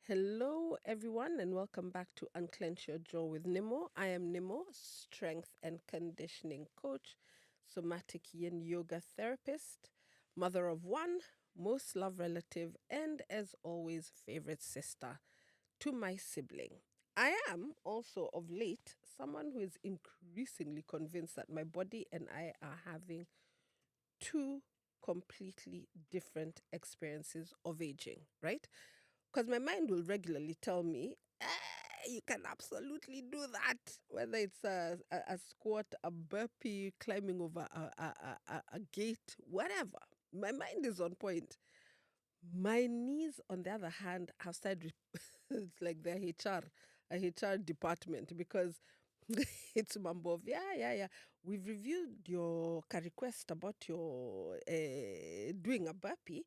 Hello, everyone, and welcome back to Unclench Your Jaw with Nimu. I am Nimu, strength and conditioning coach, somatic yin yoga therapist, mother of one, most loved relative, and as always, favorite sister to my sibling. I am also, of late, someone who is increasingly convinced that my body and I are having two completely different experiences of aging, right? Because my mind will regularly tell me, you can absolutely do that. Whether it's a squat, a burpee, climbing over a gate, whatever. My mind is on point. My knees, on the other hand, have started, it's like the HR department because it's mambo of, yeah. We've reviewed your request about your doing a burpee.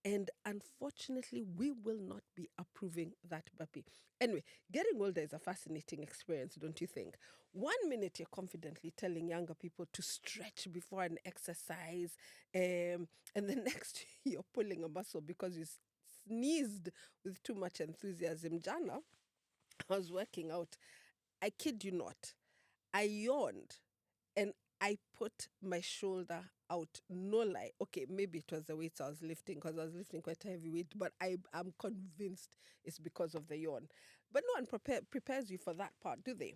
And unfortunately, we will not be approving that burpee. Anyway, getting older is a fascinating experience, don't you think? 1 minute you're confidently telling younger people to stretch before an exercise, and the next you're pulling a muscle because you sneezed with too much enthusiasm. Jana, I was working out. I kid you not. I yawned and I put my shoulder out. No lie. Okay, maybe it was the weights I was lifting because I was lifting quite a heavy weight, but I'm convinced it's because of the yawn. But no one prepares you for that part, do they?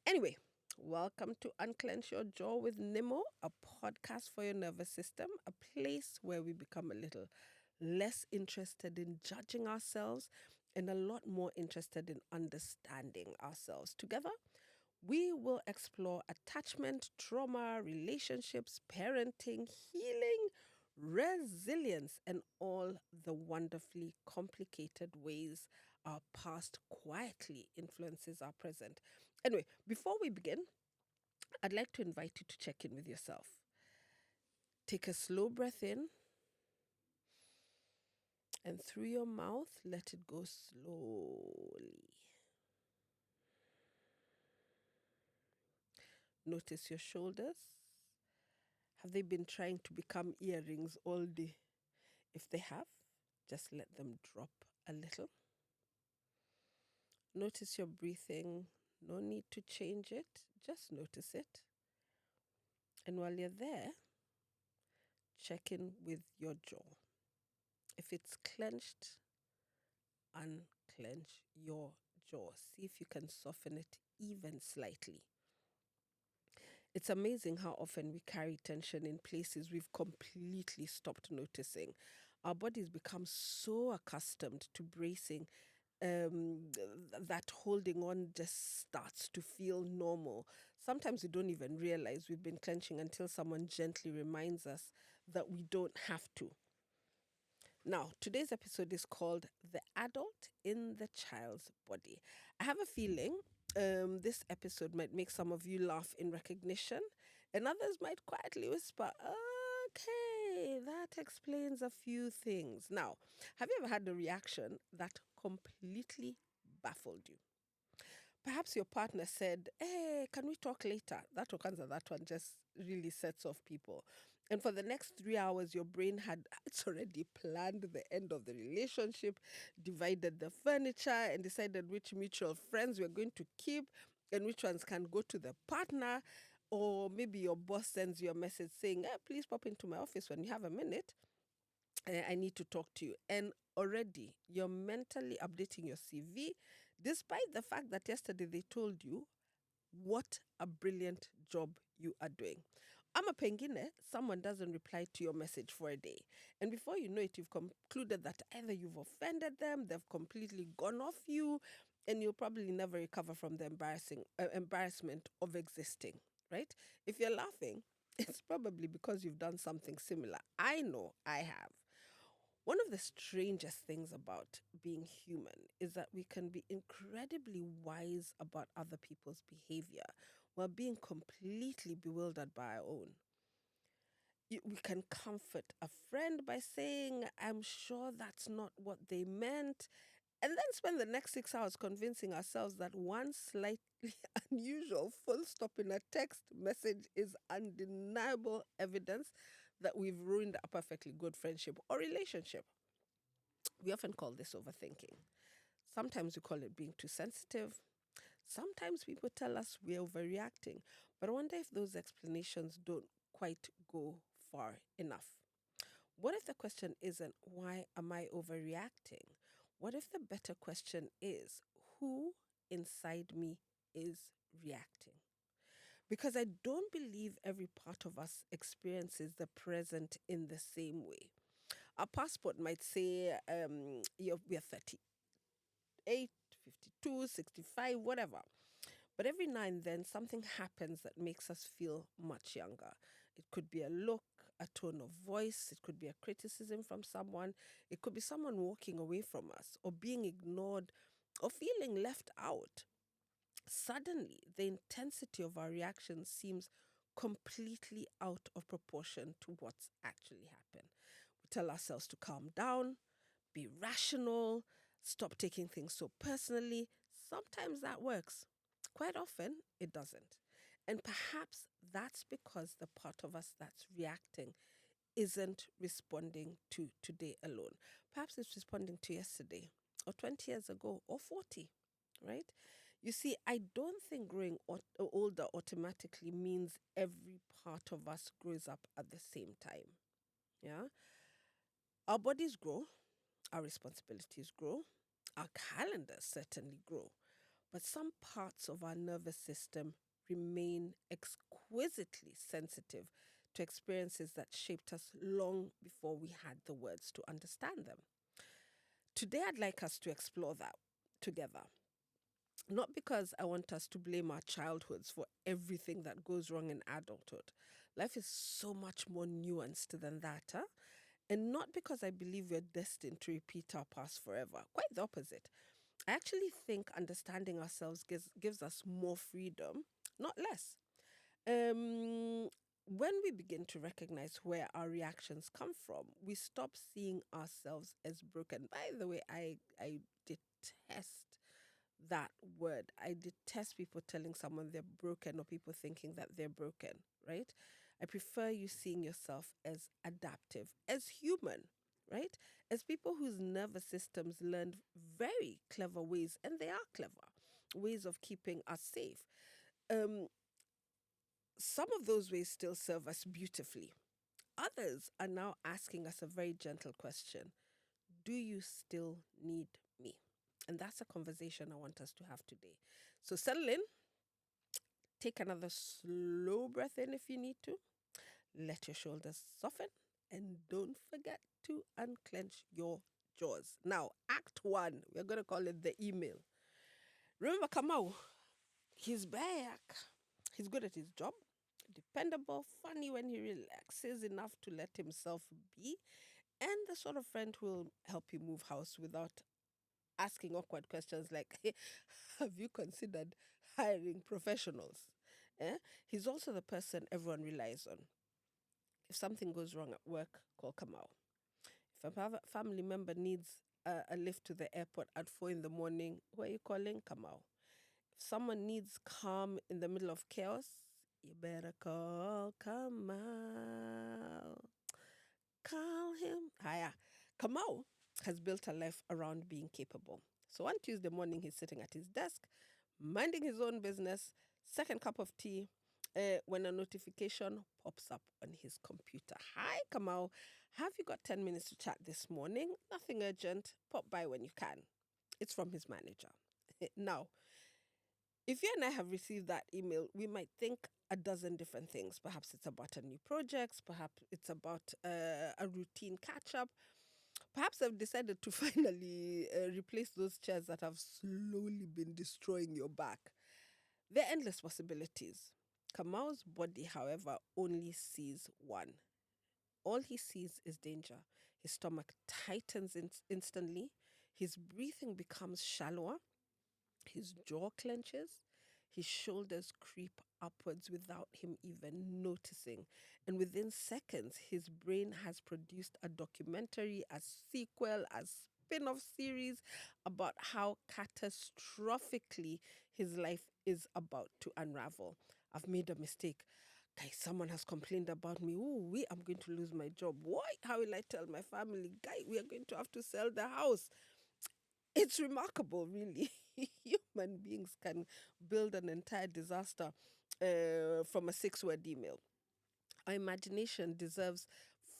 Anyway, welcome to Unclench Your Jaw with Nemo, a podcast for your nervous system, a place where we become a little less interested in judging ourselves and a lot more interested in understanding ourselves. Together, we will explore attachment, trauma, relationships, parenting, healing, resilience, and all the wonderfully complicated ways our past quietly influences our present. Anyway, before we begin, I'd like to invite you to check in with yourself. Take a slow breath in, and through your mouth, let it go slowly. Notice your shoulders. Have they been trying to become earrings all day? If they have, just let them drop a little. Notice your breathing. No need to change it. Just notice it. And while you're there, check in with your jaw. If it's clenched, unclench your jaw. See if you can soften it even slightly. It's amazing how often we carry tension in places we've completely stopped noticing. Our bodies become so accustomed to bracing that holding on just starts to feel normal. Sometimes we don't even realize we've been clenching until someone gently reminds us that we don't have to. Now, today's episode is called The Adult in the Child's Body. I have a feeling this episode might make some of you laugh in recognition, and others might quietly whisper, okay, that explains a few things. Now, have you ever had a reaction that completely baffled you? Perhaps your partner said, hey, can we talk later? That one just really sets off people. And for the next 3 hours, your brain it's already planned the end of the relationship, divided the furniture, and decided which mutual friends we're going to keep and which ones can go to the partner. Or maybe your boss sends you a message saying, please pop into my office when you have a minute. I need to talk to you. And already you're mentally updating your CV, despite the fact that yesterday they told you what a brilliant job you are doing. I'm a pengine, someone doesn't reply to your message for a day. And before you know it, you've concluded that either you've offended them, they've completely gone off you, and you'll probably never recover from the embarrassment of existing, right? If you're laughing, it's probably because you've done something similar. I know I have. One of the strangest things about being human is that we can be incredibly wise about other people's behavior while being completely bewildered by our own. We can comfort a friend by saying, I'm sure that's not what they meant, and then spend the next 6 hours convincing ourselves that one slightly unusual full stop in a text message is undeniable evidence that we've ruined a perfectly good friendship or relationship. We often call this overthinking. Sometimes we call it being too sensitive. Sometimes people tell us we're overreacting. But I wonder if those explanations don't quite go far enough. What if the question isn't, why am I overreacting? What if the better question is, who inside me is reacting? Because I don't believe every part of us experiences the present in the same way. Our passport might say we're 38, 52, 65, whatever. But every now and then, something happens that makes us feel much younger. It could be a look, a tone of voice, it could be a criticism from someone, it could be someone walking away from us, or being ignored, or feeling left out. Suddenly, the intensity of our reaction seems completely out of proportion to what's actually happened. We tell ourselves to calm down, be rational, stop taking things so personally. Sometimes that works. Quite often, it doesn't. And perhaps that's because the part of us that's reacting isn't responding to today alone. Perhaps it's responding to yesterday, or 20 years ago, or 40, right? You see, I don't think growing older automatically means every part of us grows up at the same time. Yeah. Our bodies grow, our responsibilities grow, our calendars certainly grow, but some parts of our nervous system remain exquisitely sensitive to experiences that shaped us long before we had the words to understand them. Today, I'd like us to explore that together. Not because I want us to blame our childhoods for everything that goes wrong in adulthood. Life is so much more nuanced than that, huh? And not because I believe we're destined to repeat our past forever. Quite the opposite. I actually think understanding ourselves gives us more freedom, not less. When we begin to recognize where our reactions come from, we stop seeing ourselves as broken. By the way, I detest that word. I detest people telling someone they're broken or people thinking that they're broken, right? I prefer you seeing yourself as adaptive, as human, right? As people whose nervous systems learned very clever ways, and they are clever ways of keeping us safe. Um, some of those ways still serve us beautifully. Others are now asking us a very gentle question: do you still need me? And that's a conversation I want us to have today. So settle in, take another slow breath in if you need to, let your shoulders soften, and don't forget to unclench your jaws. Now, Act 1, we're going to call it the email. Remember Kamau? He's back. He's good at his job, dependable, funny when he relaxes enough to let himself be, and the sort of friend who will help you move house without asking awkward questions like, "Hey, have you considered hiring professionals?" Eh? He's also the person everyone relies on. If something goes wrong at work, call Kamau. If a family member needs a lift to the airport at 4 in the morning, who are you calling? Kamau. If someone needs calm in the middle of chaos, you better call Kamau. Call him. Hiya. Kamau has built a life around being capable. So one Tuesday morning, he's sitting at his desk, minding his own business, second cup of tea, when a notification pops up on his computer. Hi, Kamau. Have you got 10 minutes to chat this morning? Nothing urgent. Pop by when you can. It's from his manager. Now, if you and I have received that email, we might think a dozen different things. Perhaps it's about a new project. Perhaps it's about a routine catch up. Perhaps I've decided to finally replace those chairs that have slowly been destroying your back. There are endless possibilities. Kamau's body, however, only sees one. All he sees is danger. His stomach tightens instantly. His breathing becomes shallower. His jaw clenches, his shoulders creep upwards without him even noticing. And within seconds, his brain has produced a documentary, a sequel, a spin off series about how catastrophically his life is about to unravel. I've made a mistake. Guys, someone has complained about me. Oh, I'm going to lose my job. Why? How will I tell my family? Guy, we are going to have to sell the house. It's remarkable, really. Human beings can build an entire disaster from a 6 word email. Our imagination deserves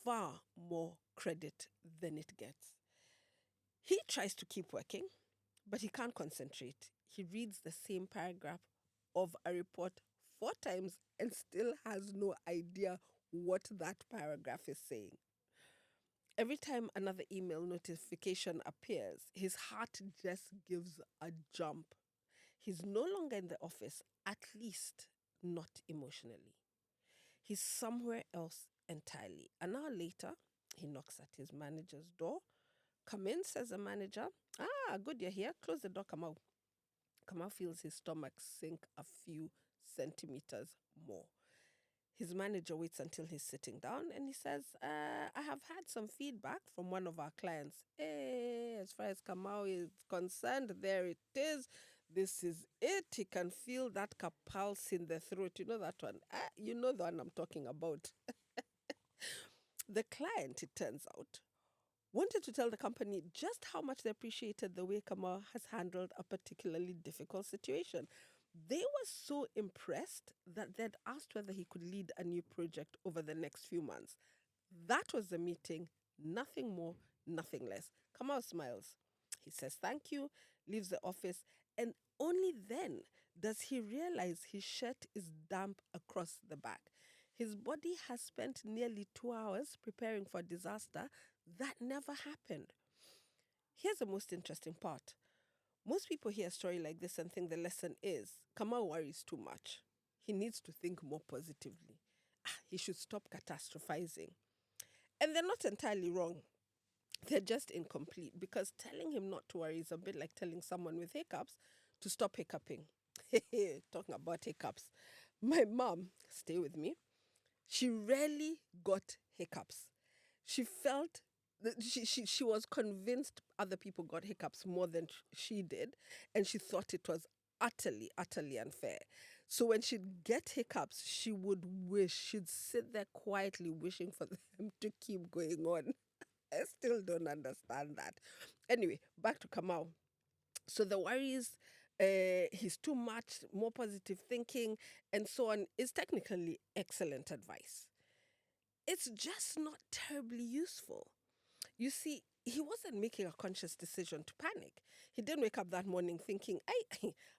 far more credit than it gets. He tries to keep working, but he can't concentrate. He reads the same paragraph of a report 4 times and still has no idea what that paragraph is saying. Every time another email notification appears, his heart just gives a jump. He's no longer in the office, at least not emotionally. He's somewhere else entirely. An hour later, he knocks at his manager's door. Come in, says the manager. Ah, good, you're here. Close the door, Kamau. Kamau feels his stomach sink a few centimeters more. His manager waits until he's sitting down and he says, I have had some feedback from one of our clients. As far as Kamau is concerned, there it is. This is it. He can feel that pulse in the throat. You know that one? You know the one I'm talking about. The client, it turns out, wanted to tell the company just how much they appreciated the way Kamal has handled a particularly difficult situation. They were so impressed that they'd asked whether he could lead a new project over the next few months. That was the meeting, nothing more, nothing less. Kamal smiles. He says thank you, leaves the office, and only then does he realize his shirt is damp across the back. His body has spent nearly 2 hours preparing for a disaster that never happened. Here's the most interesting part. Most people hear a story like this and think the lesson is Kamal worries too much. He needs to think more positively. He should stop catastrophizing. And they're not entirely wrong. They're just incomplete because telling him not to worry is a bit like telling someone with hiccups to stop hiccuping. Talking about hiccups. My mom, stay with me, she rarely got hiccups. She felt that she was convinced other people got hiccups more than she did, and she thought it was utterly, utterly unfair. So when she'd get hiccups, she would wish, she'd sit there quietly wishing for them to keep going on. I still don't understand that. Anyway, back to Kamau. So the worries, he's too much, more positive thinking, and so on is technically excellent advice. It's just not terribly useful. You see, he wasn't making a conscious decision to panic. He didn't wake up that morning thinking,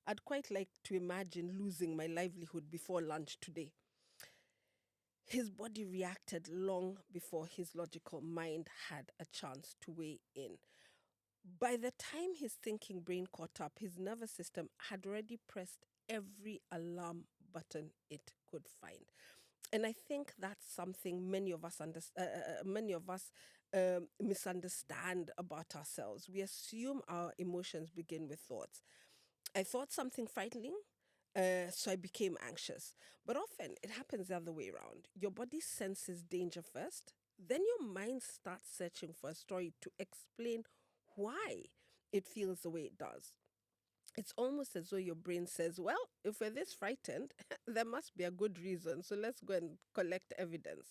I'd quite like to imagine losing my livelihood before lunch today. His body reacted long before his logical mind had a chance to weigh in. By the time his thinking brain caught up, his nervous system had already pressed every alarm button it could find. And I think that's something many of us misunderstand about ourselves. We assume our emotions begin with thoughts. I thought something frightening, so I became anxious. But often it happens the other way around. Your body senses danger first, then your mind starts searching for a story to explain why it feels the way it does. It's almost as though your brain says, well, if we're this frightened, there must be a good reason. So let's go and collect evidence.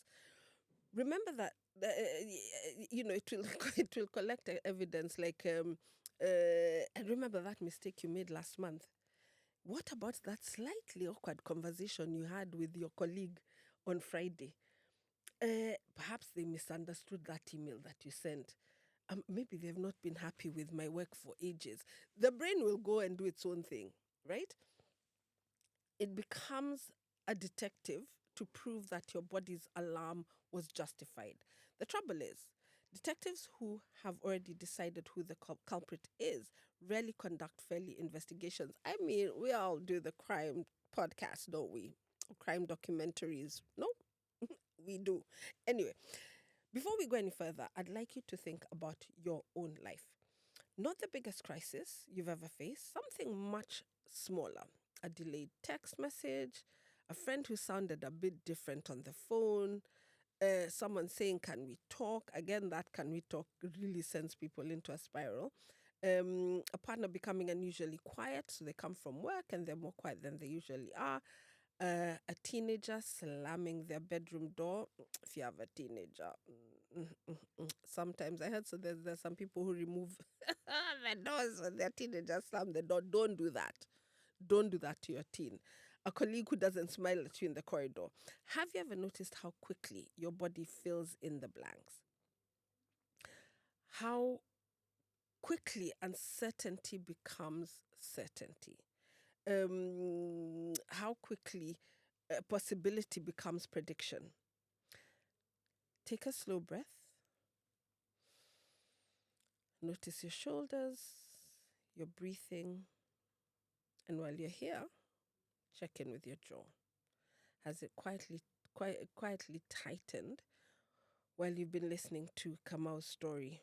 Remember that, it will, it will collect evidence and remember that mistake you made last month. What about that slightly awkward conversation you had with your colleague on Friday? Perhaps they misunderstood that email that you sent. Maybe they've not been happy with my work for ages. The brain will go and do its own thing, right? It becomes a detective to prove that your body's alarm was justified. The trouble is, detectives who have already decided who the culprit is rarely conduct fairly investigations. I mean, we all do the crime podcast, don't we? Crime documentaries. No, we do. Anyway, before we go any further, I'd like you to think about your own life. Not the biggest crisis you've ever faced, something much smaller. A delayed text message, a friend who sounded a bit different on the phone, someone saying, Can we talk? Again, that can we talk really sends people into a spiral. A partner becoming unusually quiet, so they come from work and they're more quiet than they usually are. A teenager slamming their bedroom door. If you have a teenager, sometimes I heard so there's some people who remove the doors when they're teenagers, slam the door. Don't do that. Don't do that to your teen. A colleague who doesn't smile at you in the corridor. Have you ever noticed how quickly your body fills in the blanks? How quickly uncertainty becomes certainty. How quickly possibility becomes prediction. Take a slow breath. Notice your shoulders, your breathing, and while you're here, check in with your jaw. Has it quietly tightened while you've been listening to Kamal's story?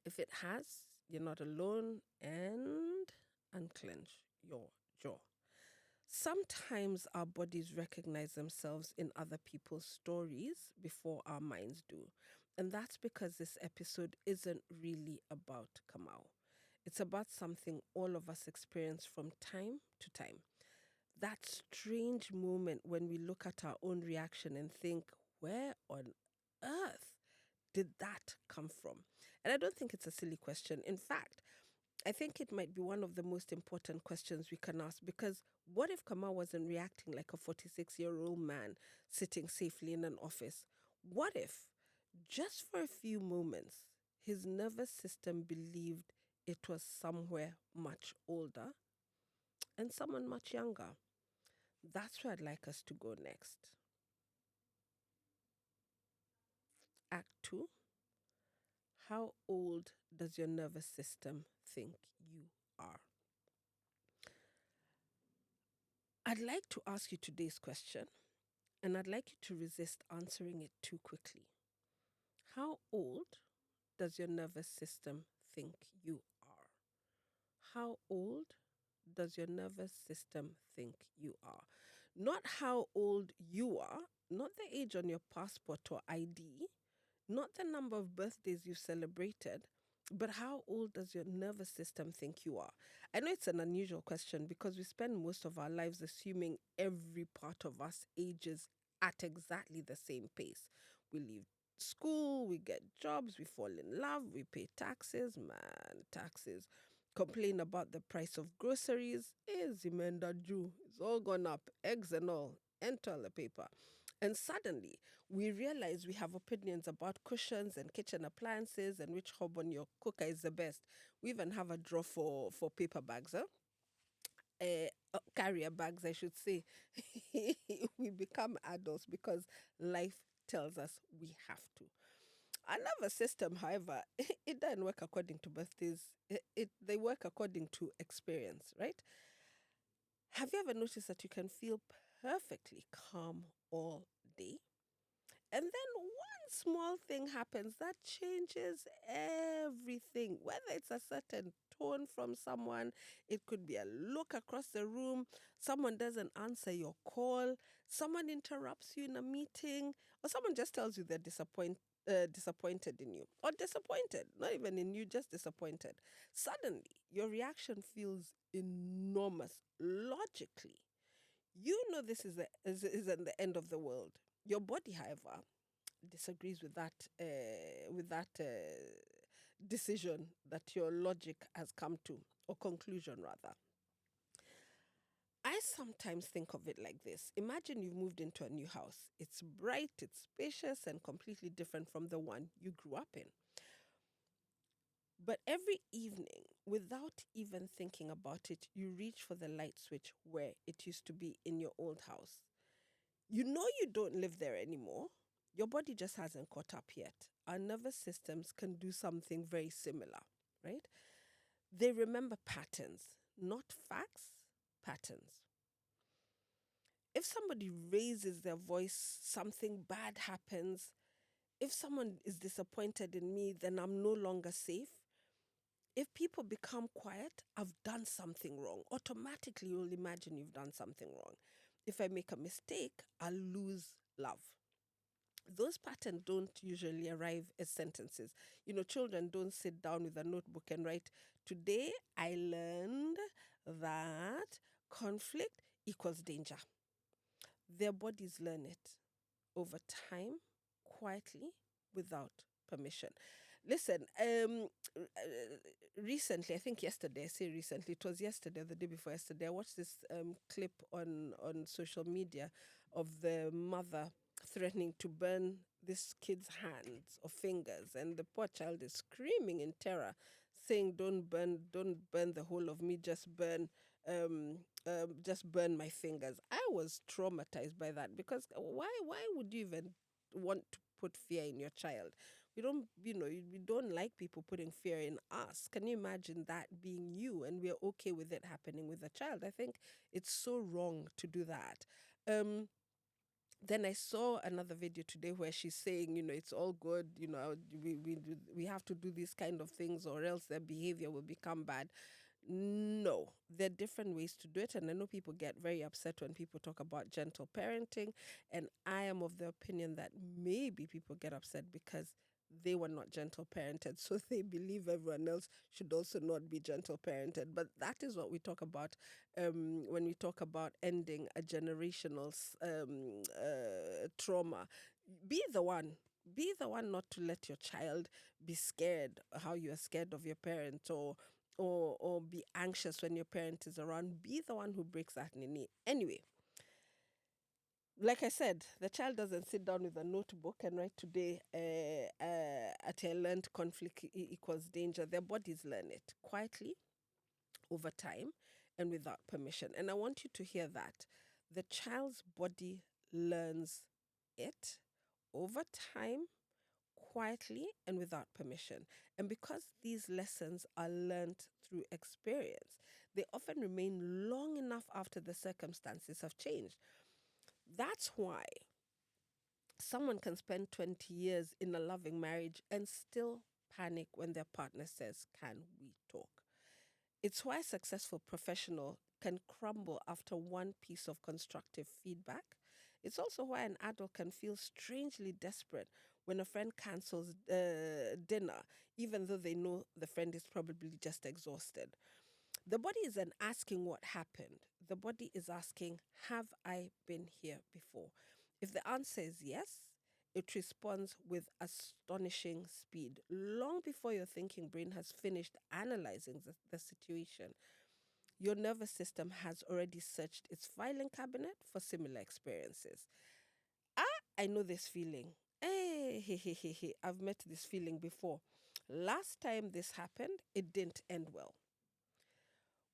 If it has, you're not alone, and unclench your jaw. Sometimes our bodies recognize themselves in other people's stories before our minds do. And that's because this episode isn't really about Kamal. It's about something all of us experience from time to time. That strange moment when we look at our own reaction and think, where on earth did that come from? And I don't think it's a silly question. In fact, I think it might be one of the most important questions we can ask, because what if Kamal wasn't reacting like a 46-year-old man sitting safely in an office? What if, just for a few moments, his nervous system believed it was somewhere much older and someone much younger? That's where I'd like us to go next. Act 2. How old does your nervous system think you are? I'd like to ask you today's question, and I'd like you to resist answering it too quickly. How old does your nervous system think you are? How old does your nervous system think you are? Not how old you are, not the age on your passport or ID, not the number of birthdays you've celebrated, but how old does your nervous system think you are? I know it's an unusual question because we spend most of our lives assuming every part of us ages at exactly the same pace. We leave school, we get jobs, we fall in love, we pay taxes, man, taxes. Complain about the price of groceries. Zimenda Jew. It's all gone up, eggs and all. Enter the paper. And suddenly, we realize we have opinions about cushions and kitchen appliances and which hob on your cooker is the best. We even have a drawer for paper bags, huh? Carrier bags, I should say. We become adults because life tells us we have to. Our nervous system, however, it doesn't work according to birthdays. They work according to experience, right? Have you ever noticed that you can feel perfectly calm all day? And then one small thing happens that changes everything. Whether it's a certain tone from someone, it could be a look across the room, someone doesn't answer your call, someone interrupts you in a meeting, or someone just tells you they're disappointed in you, or disappointed, not even in you, just disappointed. Suddenly, your reaction feels enormous logically. You know this isn't the end of the world. Your body, however, disagrees with that decision that your logic has come to, or conclusion rather. I sometimes think of it like this. Imagine you've moved into a new house. It's bright, it's spacious, and completely different from the one you grew up in. But every evening, without even thinking about it, you reach for the light switch where it used to be in your old house. You know you don't live there anymore. Your body just hasn't caught up yet. Our nervous systems can do something very similar, right? They remember patterns, not facts, patterns. If somebody raises their voice, something bad happens. If someone is disappointed in me, then I'm no longer safe. If people become quiet, I've done something wrong. Automatically, you'll imagine you've done something wrong. If I make a mistake, I'll lose love. Those patterns don't usually arrive as sentences. Children don't sit down with a notebook and write, "Today I learned that conflict equals danger." Their bodies learn it over time, quietly, without permission. Listen, recently, I think yesterday, I say recently, it was yesterday or the day before yesterday, I watched this clip on social media of the mother threatening to burn this kid's hands or fingers, and the poor child is screaming in terror, saying, don't burn the whole of me, just burn my fingers. I was traumatized by that because why would you even want to put fear in your child? We don't like people putting fear in us. Can you imagine that being you and we're okay with it happening with a child? I think it's so wrong to do that. Um, then I saw another video today where she's saying, it's all good, we have to do these kind of things or else their behavior will become bad. No, there are different ways to do it. And I know people get very upset when people talk about gentle parenting. And I am of the opinion that maybe people get upset because they were not gentle parented. So they believe everyone else should also not be gentle parented. But that is what we talk about when we talk about ending a generational trauma. Be the one. Be the one not to let your child be scared how you are scared of your parents, or be anxious when your parent is around. Be the one who breaks that knee. Anyway, like I said, the child doesn't sit down with a notebook and write today, at I learned conflict equals danger. Their bodies learn it quietly over time and without permission. And I want you to hear that. The child's body learns it over time, quietly, and without permission. And because these lessons are learned through experience, they often remain long enough after the circumstances have changed. That's why someone can spend 20 years in a loving marriage and still panic when their partner says, "Can we talk?" It's why a successful professional can crumble after one piece of constructive feedback. It's also why an adult can feel strangely desperate when a friend cancels dinner, even though they know the friend is probably just exhausted. The body isn't asking what happened. The body is asking, have I been here before? If the answer is yes, it responds with astonishing speed, long before your thinking brain has finished analyzing the situation. Your nervous system has already searched its filing cabinet for similar experiences. I know this feeling. Hey, I've met this feeling before. Last time this happened, it didn't end well.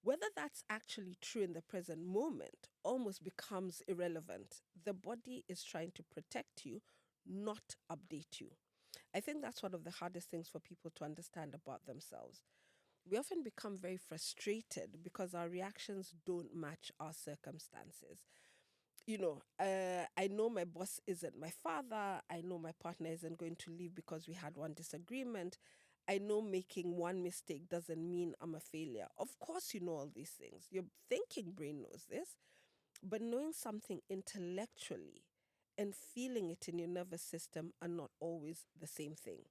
Whether that's actually true in the present moment almost becomes irrelevant. The body is trying to protect you, not update you. I think that's one of the hardest things for people to understand about themselves. We often become very frustrated because our reactions don't match our circumstances. I know my boss isn't my father. I know my partner isn't going to leave because we had one disagreement. I know making one mistake doesn't mean I'm a failure. Of course, you know all these things. Your thinking brain knows this, but knowing something intellectually and feeling it in your nervous system are not always the same thing.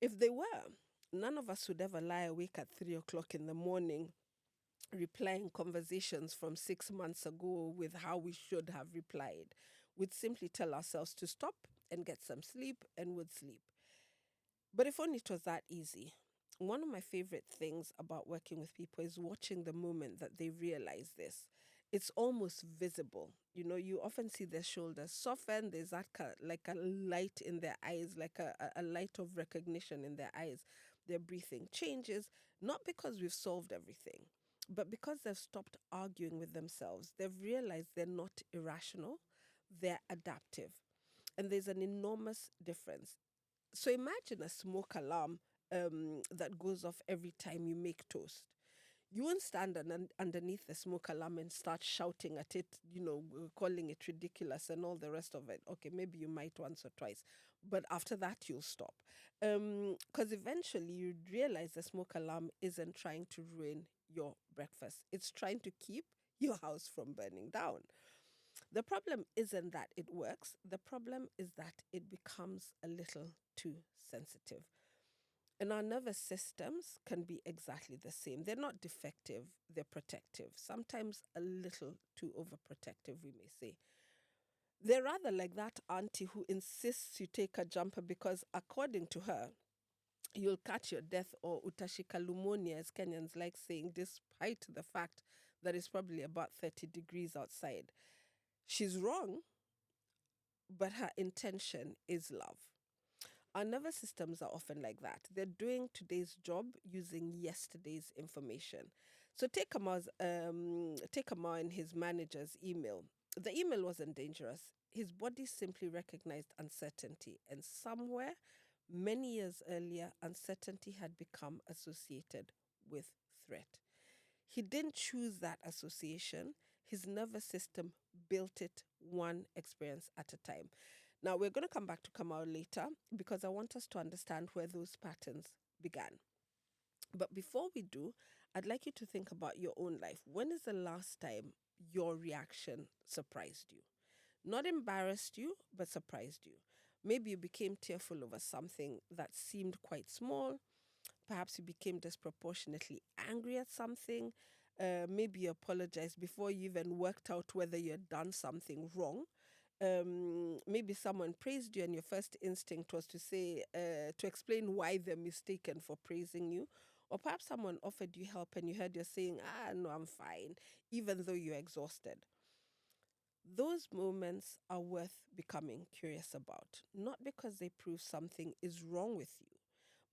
If they were, none of us would ever lie awake at 3 o'clock in the morning replying conversations from 6 months ago with how we should have replied. We'd simply tell ourselves to stop and get some sleep and would sleep. But if only it was that easy. One of my favorite things about working with people is watching the moment that they realize this. It's almost visible. You often see their shoulders soften. There's that like a light in their eyes, like a light of recognition in their eyes. Their breathing changes, not because we've solved everything, but because they've stopped arguing with themselves. They've realized they're not irrational, they're adaptive. And there's an enormous difference. So imagine a smoke alarm that goes off every time you make toast. You won't stand underneath the smoke alarm and start shouting at it, calling it ridiculous and all the rest of it. Okay, maybe you might once or twice, but after that, you'll stop. Because eventually you realize the smoke alarm isn't trying to ruin your breakfast, it's trying to keep your house from burning down. The problem isn't that it works, the problem is that it becomes a little too sensitive. And our nervous systems can be exactly the same. They're not defective, they're protective, sometimes a little too overprotective, we may say. They're rather like that auntie who insists you take a jumper because, according to her, You'll catch your death or utashika pneumonia, as Kenyans like saying, despite the fact that it's probably about 30 degrees outside. She's wrong, but her intention is love. Our nervous systems are often like that. They're doing today's job using yesterday's information. So take Kamau and his manager's email. The email wasn't dangerous. His body simply recognized uncertainty, and somewhere, many years earlier, uncertainty had become associated with threat. He didn't choose that association. His nervous system built it one experience at a time. Now, we're going to come back to Kamau later because I want us to understand where those patterns began. But before we do, I'd like you to think about your own life. When is the last time your reaction surprised you? Not embarrassed you, but surprised you. Maybe you became tearful over something that seemed quite small. Perhaps you became disproportionately angry at something. Maybe you apologized before you even worked out whether you had done something wrong. Maybe someone praised you and your first instinct was to explain why they're mistaken for praising you. Or perhaps someone offered you help and you heard you're saying, no, I'm fine, even though you're exhausted. Those moments are worth becoming curious about, not because they prove something is wrong with you,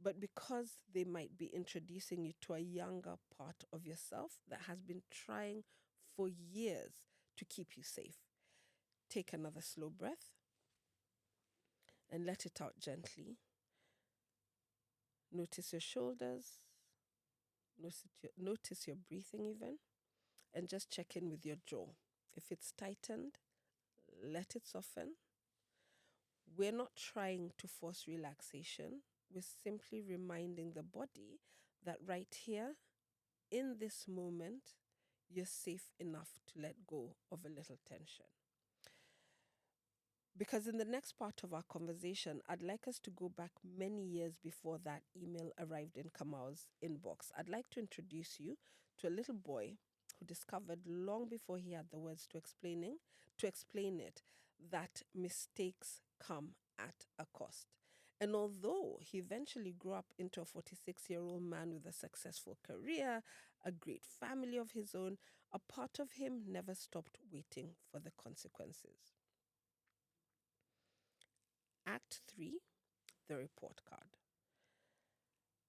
but because they might be introducing you to a younger part of yourself that has been trying for years to keep you safe. Take another slow breath and let it out gently. Notice your shoulders, notice your breathing even, and just check in with your jaw. If it's tightened, let it soften. We're not trying to force relaxation. We're simply reminding the body that right here, in this moment, you're safe enough to let go of a little tension. Because in the next part of our conversation, I'd like us to go back many years before that email arrived in Kamau's inbox. I'd like to introduce you to a little boy who discovered long before he had the words to explain it, that mistakes come at a cost. And although he eventually grew up into a 46-year-old man with a successful career, a great family of his own, a part of him never stopped waiting for the consequences. Act 3, the report card.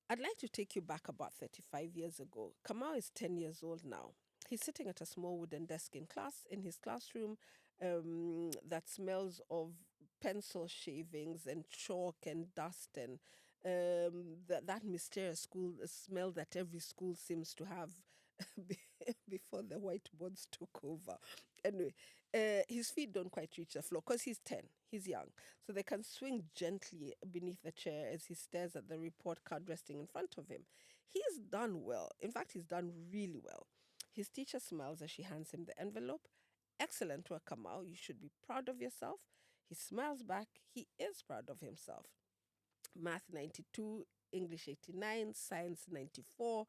I'd like to take you back about 35 years ago. Kamau is 10 years old now. He's sitting at a small wooden desk in his classroom that smells of pencil shavings and chalk and dust and that mysterious school smell that every school seems to have before the whiteboards took over. Anyway, his feet don't quite reach the floor because he's 10. He's young. So they can swing gently beneath the chair as he stares at the report card resting in front of him. He's done well. In fact, he's done really well. His teacher smiles as she hands him the envelope. Excellent work, Kamau. You should be proud of yourself. He smiles back. He is proud of himself. Math 92, English 89, Science 94.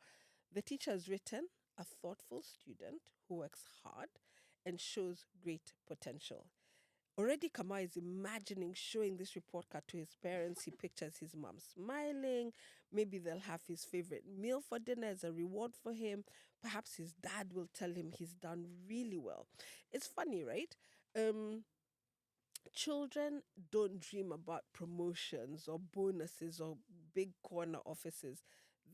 The teacher has written, a thoughtful student who works hard and shows great potential. Already, Kamau is imagining showing this report card to his parents. He pictures his mom smiling. Maybe they'll have his favorite meal for dinner as a reward for him. Perhaps his dad will tell him he's done really well. It's funny, right? Children don't dream about promotions or bonuses or big corner offices.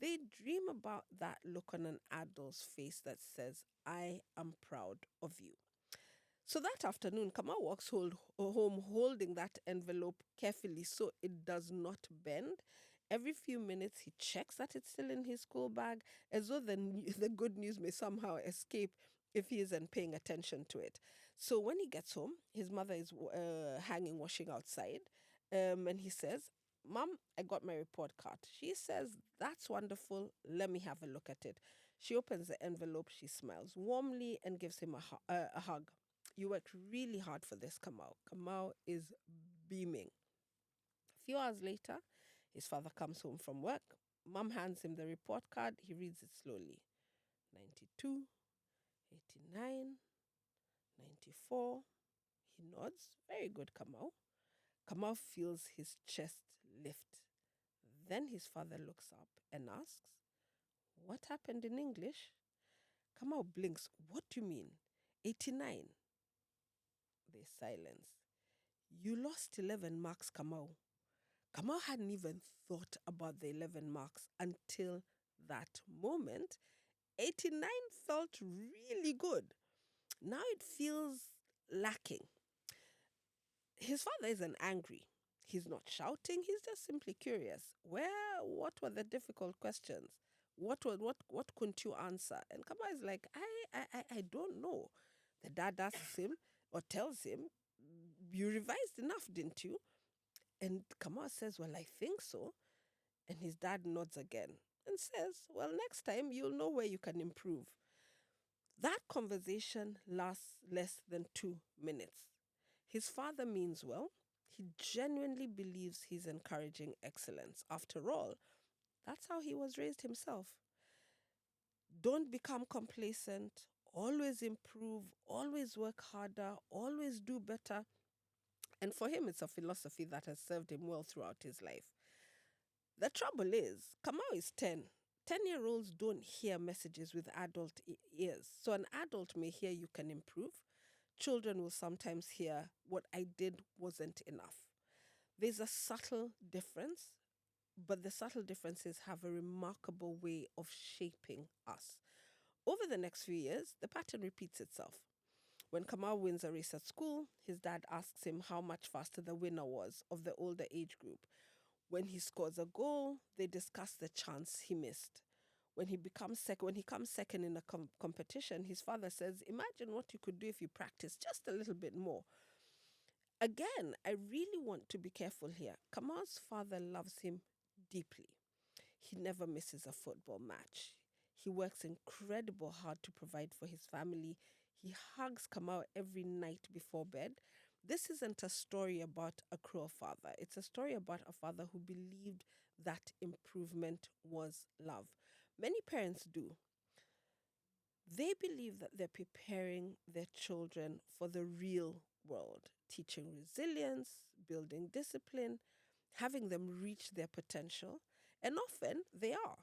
They dream about that look on an adult's face that says, I am proud of you. So that afternoon, Kamau walks home holding that envelope carefully so it does not bend. Every few minutes, he checks that it's still in his school bag, as though the good news may somehow escape if he isn't paying attention to it. So when he gets home, his mother is hanging washing outside, and he says, Mom, I got my report card. She says, that's wonderful. Let me have a look at it. She opens the envelope, she smiles warmly and gives him a hug. You worked really hard for this, Kamau. Kamau is beaming. A few hours later, his father comes home from work. Mom hands him the report card. He reads it slowly. 92, 89, 94. He nods. Very good, Kamau. Kamau feels his chest lift. Then his father looks up and asks, "What happened in English?" Kamau blinks. "What do you mean? 89." There's silence. "You lost 11 marks, Kamau." Kamau hadn't even thought about the 11 marks until that moment. 89 felt really good. Now it feels lacking. His father isn't angry. He's not shouting. He's just simply curious. What were the difficult questions? What couldn't you answer? And Kama is like, I don't know. The dad asks him or tells him, "You revised enough, didn't you?" And Kama says, "Well, I think so." And his dad nods again and says, "Well, next time you'll know where you can improve." That conversation lasts less than 2 minutes. His father means well. He genuinely believes he's encouraging excellence. After all, that's how he was raised himself. Don't become complacent. Always improve. Always work harder. Always do better. And for him, it's a philosophy that has served him well throughout his life. The trouble is, Kamau is 10. 10-year-olds don't hear messages with adult ears. So an adult may hear you can improve. Children will sometimes hear what I did wasn't enough. There's a subtle difference, but the subtle differences have a remarkable way of shaping us. Over the next few years, the pattern repeats itself. When Kamau wins a race at school, his dad asks him how much faster the winner was of the older age group. When he scores a goal, they discuss the chance he missed. When he comes second in a competition, his father says, "Imagine what you could do if you practice just a little bit more." Again, I really want to be careful here. Kamal's father loves him deeply. He never misses a football match. He works incredible hard to provide for his family. He hugs Kamal every night before bed. This isn't a story about a cruel father. It's a story about a father who believed that improvement was love. Many parents do. They believe that they're preparing their children for the real world, teaching resilience, building discipline, having them reach their potential. And often they are.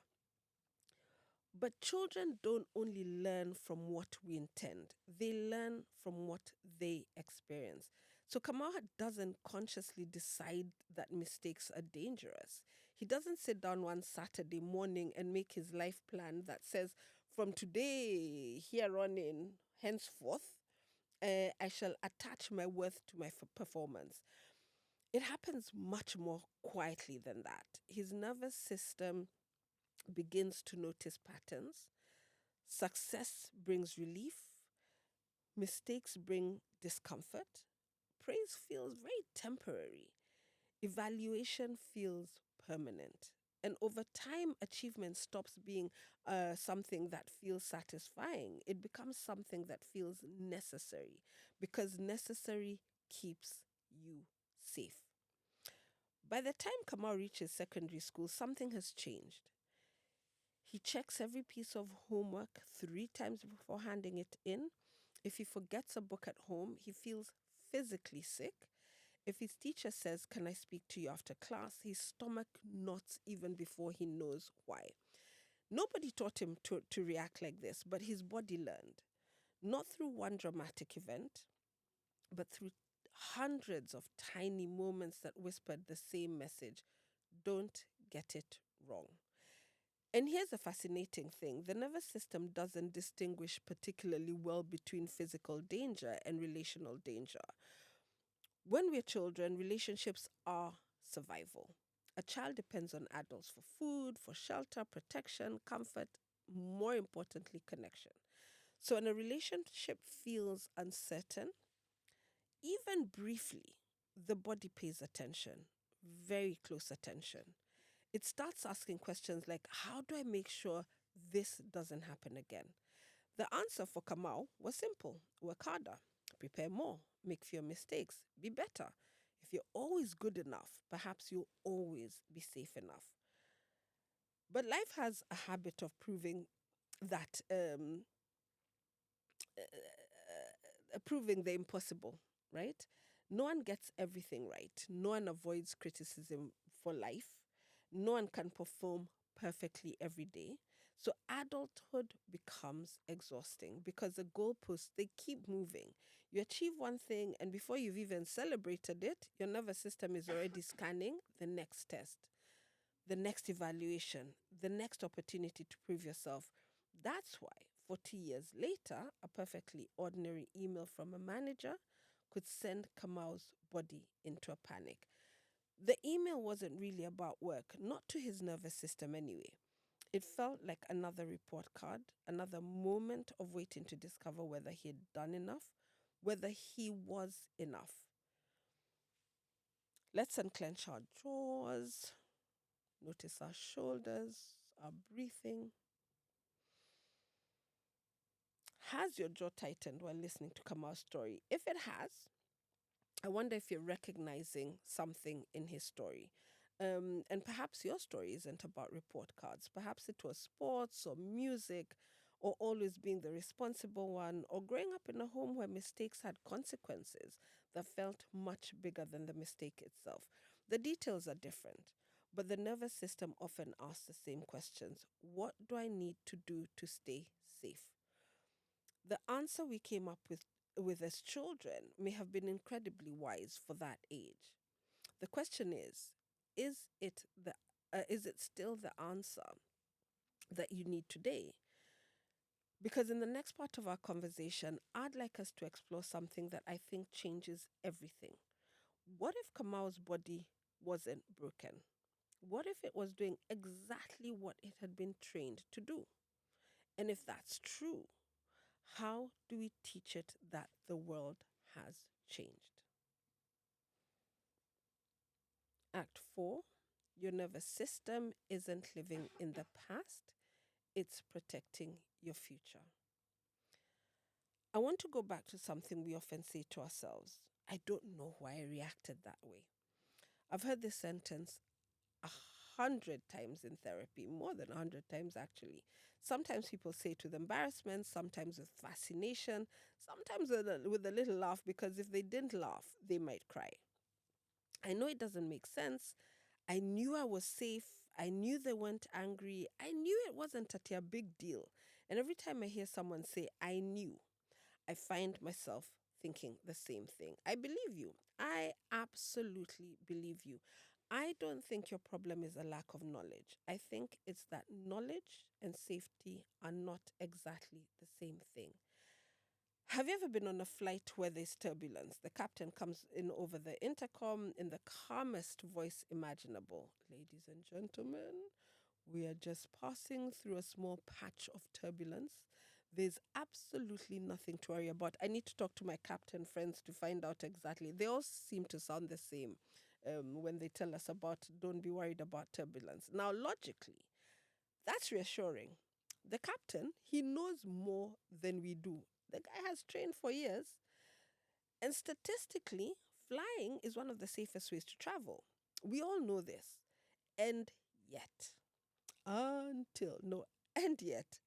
But children don't only learn from what we intend, they learn from what they experience. So Kamaha doesn't consciously decide that mistakes are dangerous. He doesn't sit down one Saturday morning and make his life plan that says, "From today, here on in, henceforth, I shall attach my worth to my performance." It happens much more quietly than that. His nervous system begins to notice patterns. Success brings relief, mistakes bring discomfort, praise feels very temporary, evaluation feels permanent. And over time, achievement stops being something that feels satisfying. It becomes something that feels necessary because necessary keeps you safe. By the time Kamal reaches secondary school, something has changed. He checks every piece of homework 3 times before handing it in. If he forgets a book at home, he feels physically sick. If his teacher says, "Can I speak to you after class?" his stomach knots even before he knows why. Nobody taught him to react like this, but his body learned. Not through one dramatic event, but through hundreds of tiny moments that whispered the same message: don't get it wrong. And here's a fascinating thing: the nervous system doesn't distinguish particularly well between physical danger and relational danger. When we're children, relationships are survival. A child depends on adults for food, for shelter, protection, comfort, more importantly, connection. So when a relationship feels uncertain, even briefly, the body pays attention, very close attention. It starts asking questions like, how do I make sure this doesn't happen again? The answer for Kamau was simple: work harder, prepare more, make fewer mistakes, be better. If you're always good enough, perhaps you'll always be safe enough. But life has a habit of proving that, proving the impossible, right? No one gets everything right. No one avoids criticism for life. No one can perform perfectly every day. So adulthood becomes exhausting because the goalposts, they keep moving. You achieve one thing, and before you've even celebrated it, your nervous system is already scanning the next test, the next evaluation, the next opportunity to prove yourself. That's why 40 years later, a perfectly ordinary email from a manager could send Kamal's body into a panic. The email wasn't really about work, not to his nervous system anyway. It felt like another report card, another moment of waiting to discover whether he had done enough, whether he was enough. Let's unclench our jaws, notice our shoulders, our breathing. Has your jaw tightened while listening to Kamal's story? If it has, I wonder if you're recognizing something in his story. And perhaps your story isn't about report cards. Perhaps it was sports or music or always being the responsible one or growing up in a home where mistakes had consequences that felt much bigger than the mistake itself. The details are different, but the nervous system often asks the same questions. What do I need to do to stay safe? The answer we came up with as children may have been incredibly wise for that age. The question is it the is it still the answer that you need today? Because in the next part of our conversation, I'd like us to explore something that I think changes everything. What if Kamal's body wasn't broken? What if it was doing exactly what it had been trained to do? And if that's true, how do we teach it that the world has changed? Act 4, your nervous system isn't living in the past, it's protecting your future. I want to go back to something we often say to ourselves. I don't know why I reacted that way. I've heard this sentence 100 times in therapy, more than 100 times actually. Sometimes people say it with embarrassment, sometimes with fascination, sometimes with a little laugh because if they didn't laugh, they might cry. I know it doesn't make sense. I knew I was safe. I knew they weren't angry. I knew it wasn't a big deal. And every time I hear someone say, I knew, I find myself thinking the same thing. I believe you. I absolutely believe you. I don't think your problem is a lack of knowledge. I think it's that knowledge and safety are not exactly the same thing. Have you ever been on a flight where there's turbulence? The captain comes in over the intercom in the calmest voice imaginable. Ladies and gentlemen, we are just passing through a small patch of turbulence. There's absolutely nothing to worry about. I need to talk to my captain friends to find out exactly. They all seem to sound the same when they tell us about don't be worried about turbulence. Now, logically, that's reassuring. The captain, he knows more than we do. The guy has trained for years. And statistically, flying is one of the safest ways to travel. We all know this. And yet, until, no, and yet,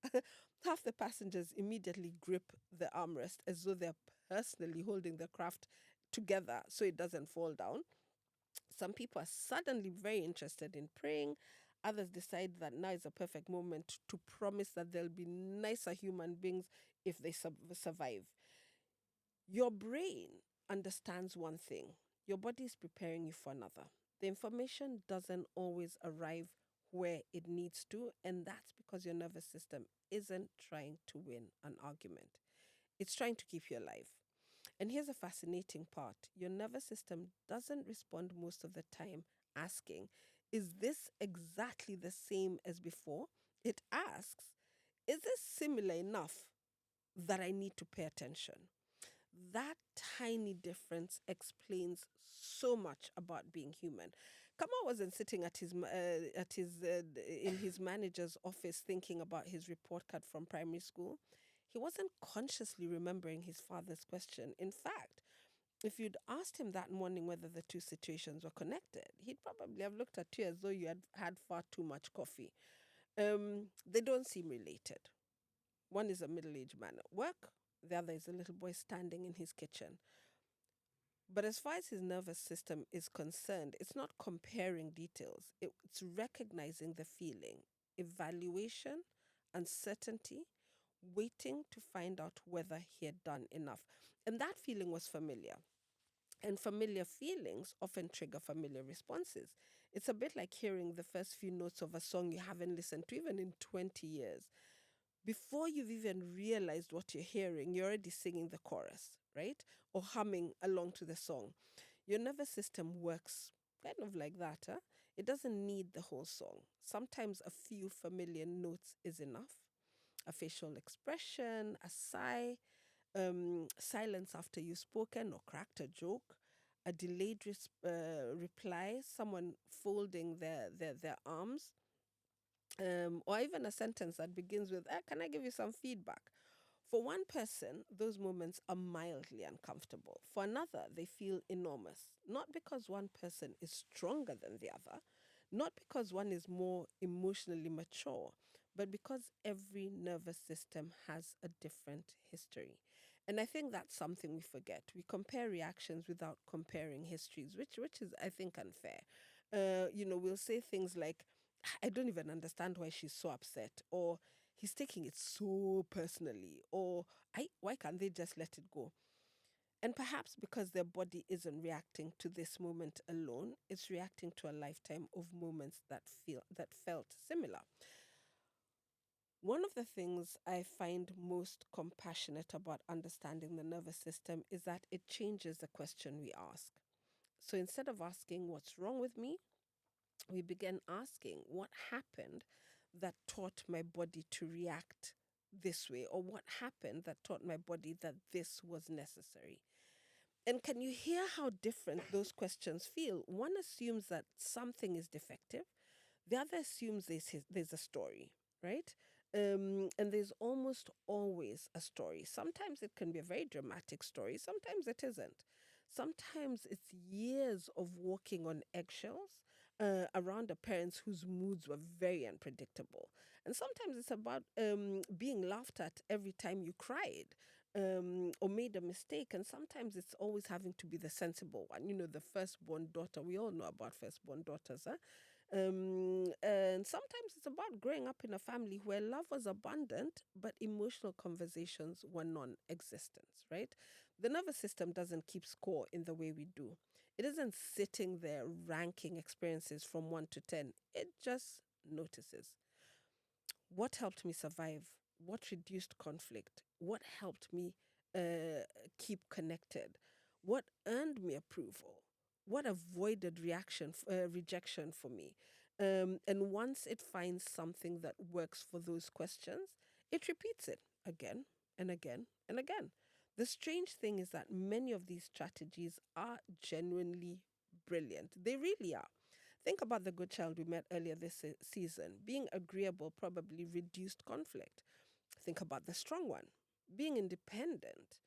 half the passengers immediately grip the armrest as though they're personally holding the craft together so it doesn't fall down. Some people are suddenly very interested in praying. Others decide that now is a perfect moment to promise that they'll be nicer human beings if they survive. Your brain understands one thing, your body is preparing you for another. The information doesn't always arrive where it needs to, and that's because your nervous system isn't trying to win an argument. It's trying to keep you alive. And here's a fascinating part, your nervous system doesn't respond most of the time asking, is this exactly the same as before? It asks, is this similar enough that I need to pay attention? That tiny difference explains so much about being human. Kamal wasn't sitting in his manager's office thinking about his report card from primary school. He wasn't consciously remembering his father's question. In fact, if you'd asked him that morning whether the two situations were connected, he'd probably have looked at you as though you had had far too much coffee. They don't seem related. One is a middle aged man at work, the other is a little boy standing in his kitchen. But as far as his nervous system is concerned, it's not comparing details, it's recognizing the feeling, evaluation, uncertainty, waiting to find out whether he had done enough. And that feeling was familiar. And familiar feelings often trigger familiar responses. It's a bit like hearing the first few notes of a song you haven't listened to even in 20 years. Before you've even realized what you're hearing, you're already singing the chorus, right? Or humming along to the song. Your nervous system works kind of like that, huh? It doesn't need the whole song. Sometimes a few familiar notes is enough. A facial expression, a sigh, silence after you've spoken or cracked a joke, a delayed reply, someone folding their arms, or even a sentence that begins with, can I give you some feedback? For one person, those moments are mildly uncomfortable. For another, they feel enormous. Not because one person is stronger than the other, not because one is more emotionally mature, but because every nervous system has a different history. And I think that's something we forget. We compare reactions without comparing histories, which is, I think, unfair. We'll say things like, I don't even understand why she's so upset, or he's taking it so personally, or why can't they just let it go? And perhaps because their body isn't reacting to this moment alone, it's reacting to a lifetime of moments that felt similar. One of the things I find most compassionate about understanding the nervous system is that it changes the question we ask. So instead of asking what's wrong with me, we begin asking what happened that taught my body to react this way, or what happened that taught my body that this was necessary. And can you hear how different those questions feel? One assumes that something is defective, the other assumes there's a story, right? And there's almost always a story. Sometimes it can be a very dramatic story, sometimes it isn't. Sometimes it's years of walking on eggshells around a parents whose moods were very unpredictable. And sometimes it's about being laughed at every time you cried or made a mistake. And sometimes it's always having to be the sensible one, the firstborn daughter. We all know about firstborn daughters, huh? And sometimes it's about growing up in a family where love was abundant, but emotional conversations were non existent, right? The nervous system doesn't keep score in the way we do. It isn't sitting there ranking experiences from 1 to 10, it just notices. What helped me survive? What reduced conflict? What helped me uh, keep connected? What earned me approval? What avoided rejection for me? And once it finds something that works for those questions, it repeats it again and again and again. The strange thing is that many of these strategies are genuinely brilliant. They really are. Think about the good child we met earlier this season. Being agreeable probably reduced conflict. Think about the strong one. Being independent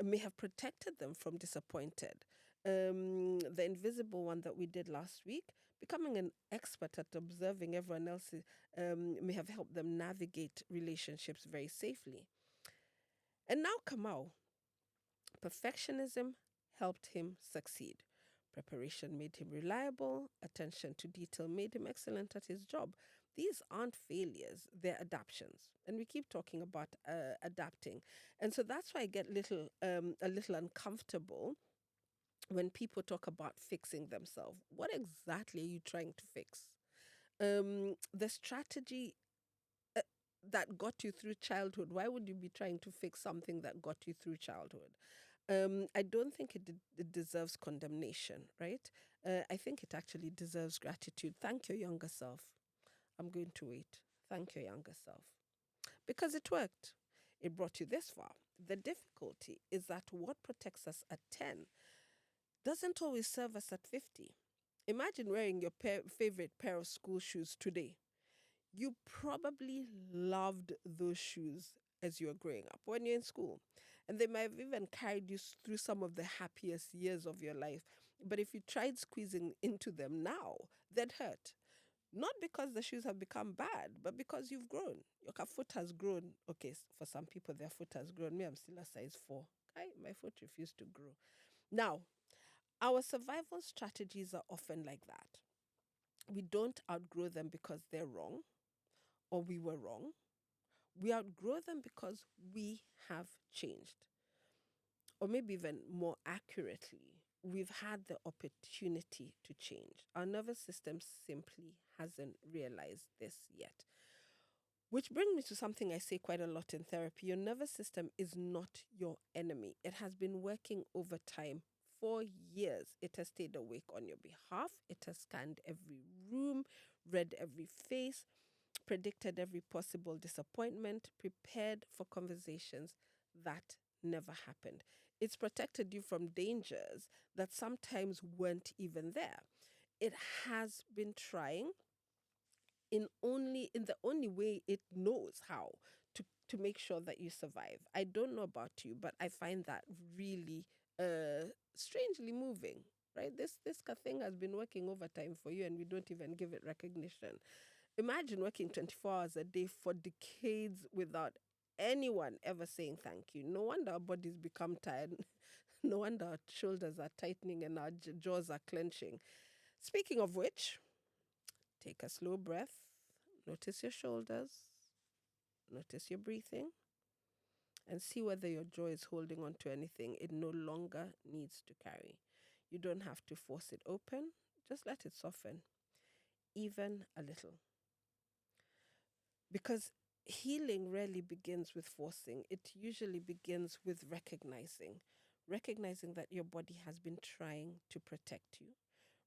may have protected them from disappointed. The invisible one that we did last week, becoming an expert at observing everyone else, may have helped them navigate relationships very safely. And now Kamau, perfectionism helped him succeed. Preparation made him reliable. Attention to detail made him excellent at his job. These aren't failures, they're adaptations. And we keep talking about adapting. And so that's why I get a little uncomfortable when people talk about fixing themselves. What exactly are you trying to fix? The strategy that got you through childhood, why would you be trying to fix something that got you through childhood? I don't think it deserves condemnation, right? I think it actually deserves gratitude. Thank your younger self. I'm going to wait. Thank your younger self. Because it worked. It brought you this far. The difficulty is that what protects us at 10 doesn't always serve us at 50. Imagine wearing your favorite pair of school shoes today. You probably loved those shoes as you were growing up when you're in school. And they might have even carried you through some of the happiest years of your life. But if you tried squeezing into them now, they'd hurt. Not because the shoes have become bad, but because you've grown. Your foot has grown. Okay, for some people, their foot has grown. Me, I'm still a size 4. My foot refused to grow. Now, Our survival strategies are often like that. We don't outgrow them because they're wrong or we were wrong. We outgrow them because we have changed. Or maybe even more accurately, we've had the opportunity to change. Our nervous system simply hasn't realized this yet. Which brings me to something I say quite a lot in therapy. Your nervous system is not your enemy. It has been working overtime for years. It has stayed awake on your behalf. It has scanned every room, read every face, predicted every possible disappointment, prepared for conversations that never happened. It's protected you from dangers that sometimes weren't even there. It has been trying in the only way it knows how to make sure that you survive. I don't know about you, but I find that really strangely moving. Right? This thing has been working overtime for you and we don't even give it recognition. Imagine working 24 hours a day for decades without anyone ever saying thank you. No wonder our bodies become tired. No wonder our shoulders are tightening and our jaws are clenching. Speaking of which, take a slow breath, notice your shoulders, notice your breathing, and see whether your jaw is holding on to anything it no longer needs to carry. You don't have to force it open, just let it soften, even a little. Because healing rarely begins with forcing, it usually begins with recognizing that your body has been trying to protect you,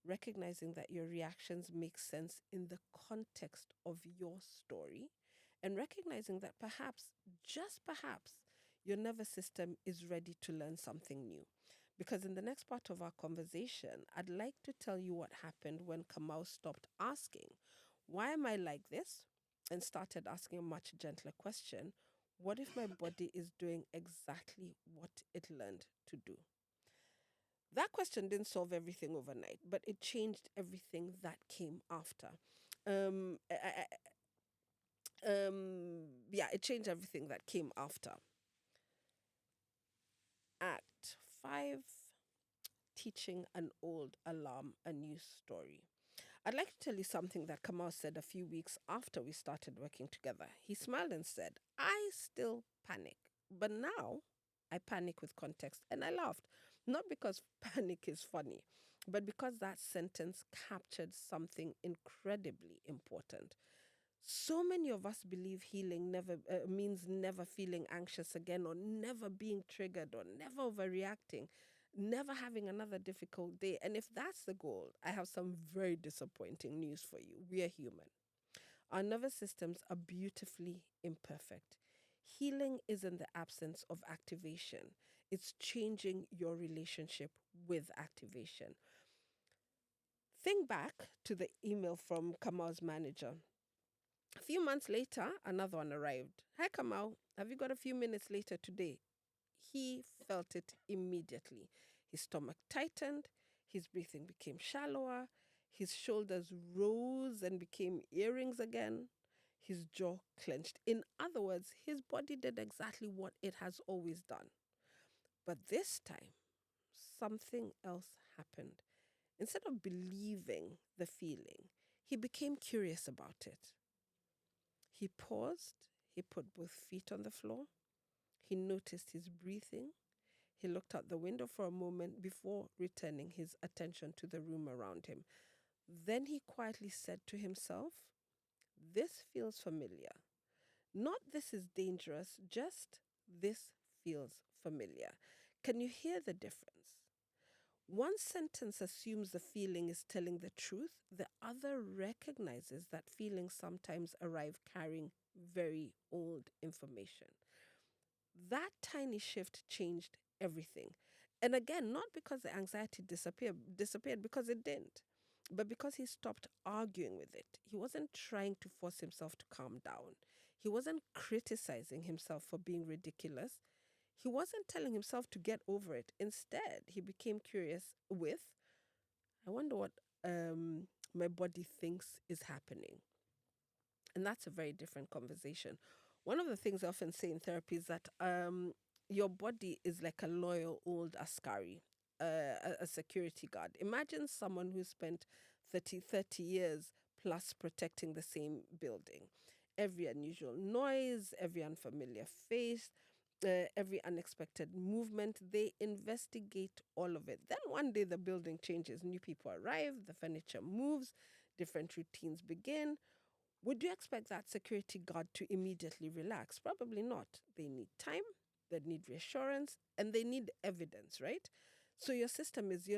recognizing that your reactions make sense in the context of your story, and recognizing that perhaps, just perhaps, your nervous system is ready to learn something new. Because in the next part of our conversation, I'd like to tell you what happened when Kamau stopped asking, why am I like this? And started asking a much gentler question. What if my body is doing exactly what it learned to do? That question didn't solve everything overnight, but it changed everything that came after. Um, I, yeah, it changed everything that came after. Act 5, teaching an old alarm a new story. I'd like to tell you something that Kamal said a few weeks after we started working together. He smiled and said, I still panic, but now I panic with context. And I laughed, not because panic is funny, but because that sentence captured something incredibly important. So many of us believe healing never means never feeling anxious again, or never being triggered, or never overreacting, never having another difficult day. And if that's the goal, I have some very disappointing news for you. We are human. Our nervous systems are beautifully imperfect. Healing isn't the absence of activation, it's changing your relationship with activation. Think back to the email from Kamal's manager. A few months later, another one arrived. Hi, Kamal. Have you got a few minutes later today? He felt it immediately. His stomach tightened, his breathing became shallower, his shoulders rose and became earrings again, his jaw clenched. In other words, his body did exactly what it has always done. But this time, something else happened. Instead of believing the feeling, he became curious about it. He paused, he put both feet on the floor, he noticed his breathing, he looked out the window for a moment before returning his attention to the room around him. Then he quietly said to himself, this feels familiar. Not this is dangerous, just this feels familiar. Can you hear the difference? One sentence assumes the feeling is telling the truth, the other recognizes that feelings sometimes arrive carrying very old information. That tiny shift changed everything. And again, not because the anxiety disappeared because it didn't, but because he stopped arguing with it. He wasn't trying to force himself to calm down. He wasn't criticizing himself for being ridiculous. He wasn't telling himself to get over it. Instead, he became curious with, I wonder what my body thinks is happening. And that's a very different conversation. One of the things I often say in therapy is that your body is like a loyal old Askari. a security guard. Imagine someone who spent 30 years plus protecting the same building. Every unusual noise, every unfamiliar face, every unexpected movement, they investigate all of it. Then one day the building changes, new people arrive, the furniture moves, different routines begin. Would you expect that security guard to immediately relax? Probably not. They need time, they need reassurance, and they need evidence, right? So your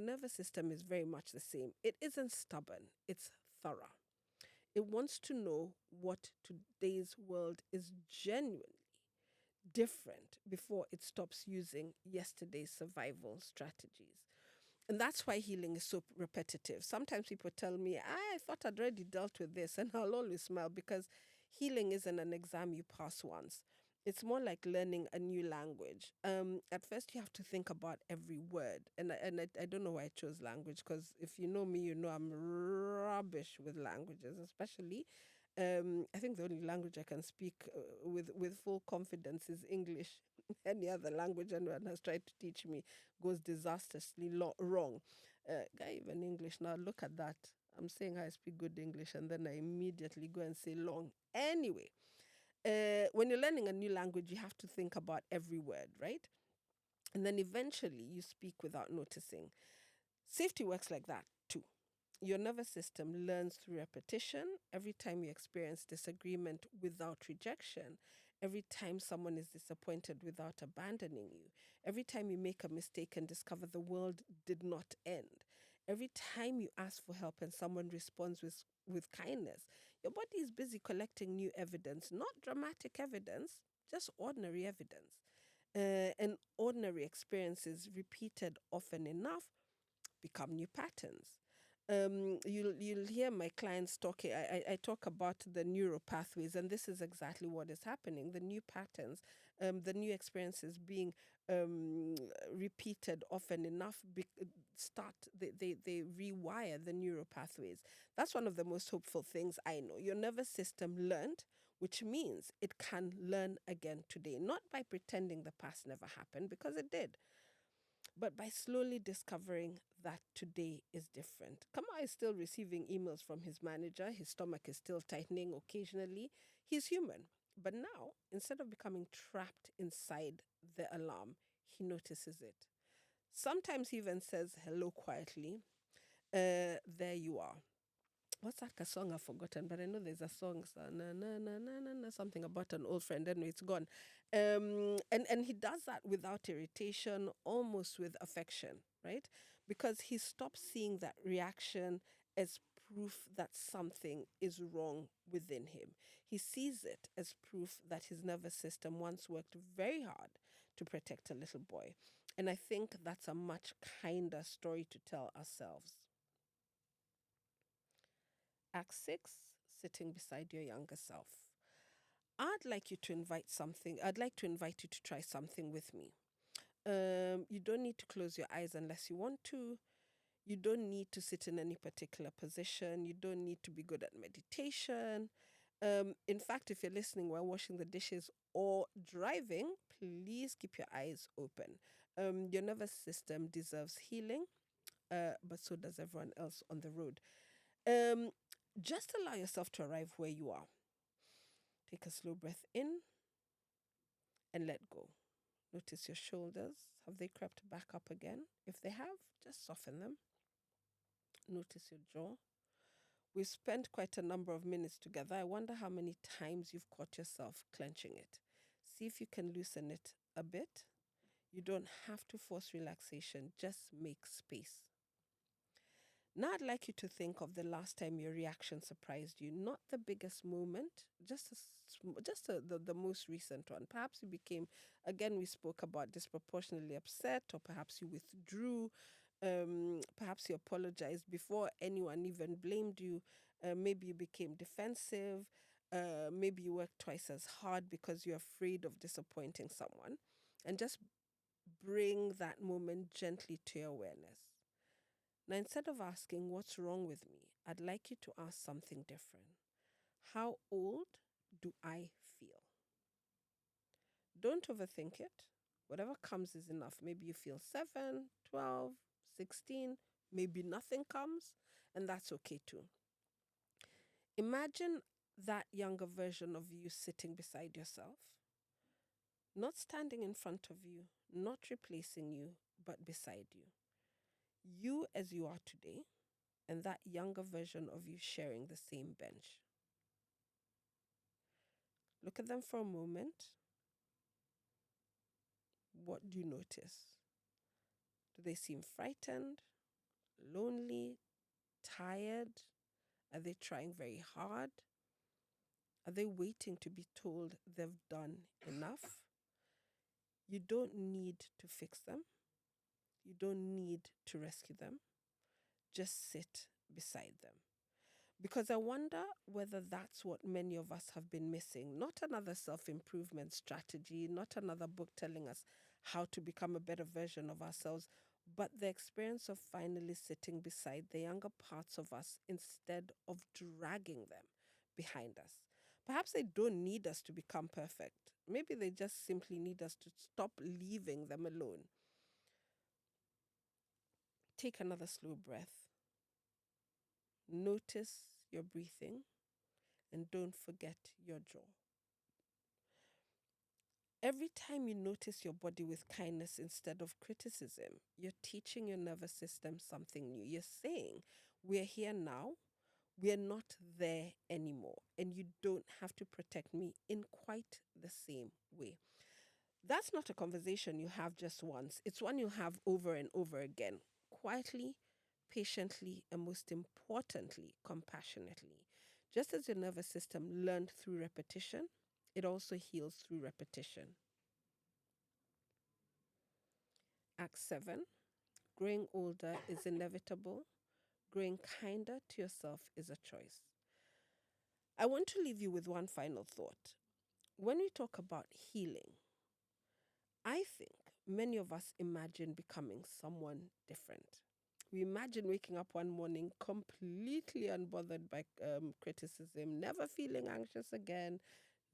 nervous system is very much the same. It isn't stubborn, it's thorough. It wants to know what today's world is genuinely different before it stops using yesterday's survival strategies. And that's why healing is so repetitive. Sometimes people tell me, I thought I'd already dealt with this, and I'll always smile because healing isn't an exam you pass once. It's more like learning a new language. At first, you have to think about every word. And I don't know why I chose language because if you know me, you know I'm rubbish with languages, especially. I think the only language I can speak with full confidence is English. Any other language anyone has tried to teach me goes disastrously wrong. Guy, even English now, look at that. I'm saying I speak good English and then I immediately go and say long. Anyway, when you're learning a new language, you have to think about every word, right? And then eventually you speak without noticing. Safety works like that too. Your nervous system learns through repetition. Every time you experience disagreement without rejection, every time someone is disappointed without abandoning you, every time you make a mistake and discover the world did not end, every time you ask for help and someone responds with kindness, your body is busy collecting new evidence, not dramatic evidence, just ordinary evidence. And ordinary experiences repeated often enough become new patterns. You'll hear my clients talking. I talk about the neural pathways, and this is exactly what is happening. The new patterns, the new experiences being repeated often enough they rewire the neural pathways. That's one of the most hopeful things I know. Your nervous system learned, which means it can learn again today, not by pretending the past never happened because it did, but by slowly discovering that today is different. Kama is still receiving emails from his manager, his stomach is still tightening occasionally. He's human. But now, instead of becoming trapped inside the alarm, he notices it. Sometimes he even says hello quietly. There you are. What's that song I've forgotten? But I know there's a song, na, na, na, na, na, na, something about an old friend. Anyway, it's gone. And he does that without irritation, almost with affection, right? Because he stops seeing that reaction as proof that something is wrong within him. He sees it as proof that his nervous system once worked very hard to protect a little boy. And I think that's a much kinder story to tell ourselves. Act 6, sitting beside your younger self. I'd like to invite you to try something with me. You don't need to close your eyes unless you want to. You don't need to sit in any particular position. You don't need to be good at meditation. In fact, if you're listening while washing the dishes or driving, please keep your eyes open. Your nervous system deserves healing, but so does everyone else on the road. Um, just allow yourself to arrive where you are. Take a slow breath in and let go. Notice your shoulders. Have they crept back up again? If they have, just soften them. Notice your jaw. We've spent quite a number of minutes together. I wonder how many times you've caught yourself clenching it. See if you can loosen it a bit. You don't have to force relaxation, just make space. Now I'd like you to think of the last time your reaction surprised you, not the biggest moment, the most recent one. Perhaps you became, again, we spoke about disproportionately upset, or perhaps you withdrew, perhaps you apologized before anyone even blamed you. Maybe you became defensive. Maybe you worked twice as hard because you're afraid of disappointing someone. And just bring that moment gently to your awareness. Now, instead of asking, what's wrong with me? I'd like you to ask something different. How old do I feel? Don't overthink it. Whatever comes is enough. Maybe you feel 7, 12, 16, maybe nothing comes, and that's okay too. Imagine that younger version of you sitting beside yourself, not standing in front of you, not replacing you, but beside you. You as you are today, and that younger version of you sharing the same bench. Look at them for a moment. What do you notice? Do they seem frightened, lonely, tired? Are they trying very hard? Are they waiting to be told they've done enough? You don't need to fix them. You don't need to rescue them. Just sit beside them. Because I wonder whether that's what many of us have been missing. Not another self improvement strategy, not another book telling us how to become a better version of ourselves, but the experience of finally sitting beside the younger parts of us instead of dragging them behind us. Perhaps they don't need us to become perfect. Maybe they just simply need us to stop leaving them alone. Take another slow breath. Notice your breathing and don't forget your jaw. Every time you notice your body with kindness instead of criticism, you're teaching your nervous system something new. You're saying, we're here now, we're not there anymore, and you don't have to protect me in quite the same way. That's not a conversation you have just once, it's one you have over and over again, quietly, patiently, and most importantly, compassionately. Just as your nervous system learned through repetition, it also heals through repetition. Act 7. Growing older is inevitable. Growing kinder to yourself is a choice. I want to leave you with one final thought. When we talk about healing, I think many of us imagine becoming someone different. We imagine waking up one morning completely unbothered by criticism, never feeling anxious again,